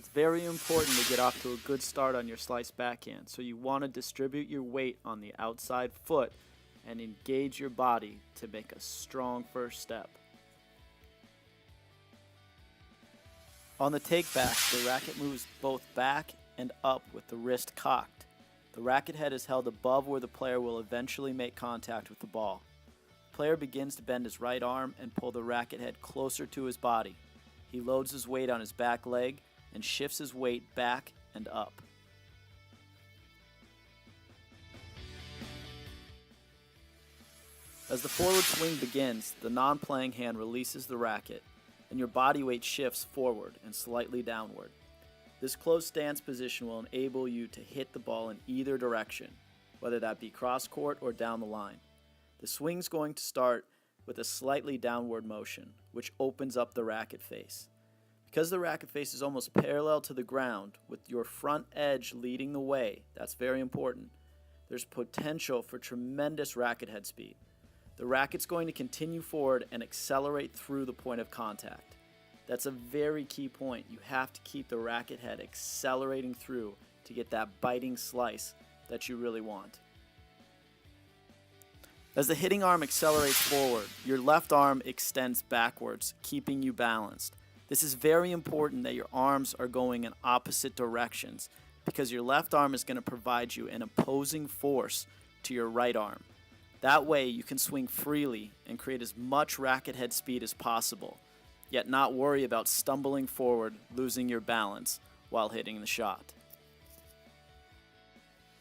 It's very important to get off to a good start on your slice backhand, so you want to distribute your weight on the outside foot and engage your body to make a strong first step. On the take back, the racket moves both back and up with the wrist cocked. The racket head is held above where the player will eventually make contact with the ball. The player begins to bend his right arm and pull the racket head closer to his body. He loads his weight on his back leg and shifts his weight back and up. As the forward swing begins, the non-playing hand releases the racket, and your body weight shifts forward and slightly downward. This closed stance position will enable you to hit the ball in either direction, whether that be cross court or down the line. The swing's going to start with a slightly downward motion, which opens up the racket face. Because the racket face is almost parallel to the ground, with your front edge leading the way, that's very important, there's potential for tremendous racket head speed. The racket's going to continue forward and accelerate through the point of contact. That's a very key point. You have to keep the racket head accelerating through to get that biting slice that you really want. As the hitting arm accelerates forward, your left arm extends backwards, keeping you balanced. This is very important that your arms are going in opposite directions because your left arm is going to provide you an opposing force to your right arm. That way you can swing freely and create as much racket head speed as possible, yet not worry about stumbling forward, losing your balance while hitting the shot.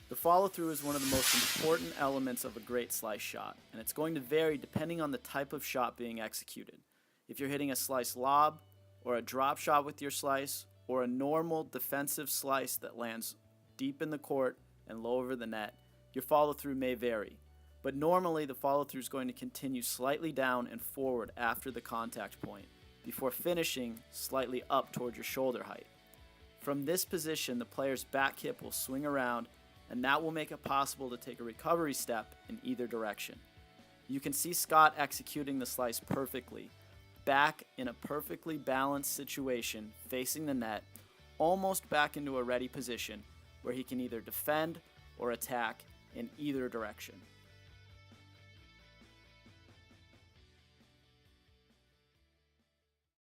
The follow-through is one of the most important elements of a great slice shot, and it's going to vary depending on the type of shot being executed. If you're hitting a slice lob, or a drop shot with your slice, or a normal defensive slice that lands deep in the court and low over the net, your follow-through may vary. But normally the follow-through is going to continue slightly down and forward after the contact point, before finishing slightly up toward your shoulder height. From this position, the player's back hip will swing around, and that will make it possible to take a recovery step in either direction. You can see Scott executing the slice perfectly, back in a perfectly balanced situation facing the net, almost back into a ready position where he can either defend or attack in either direction.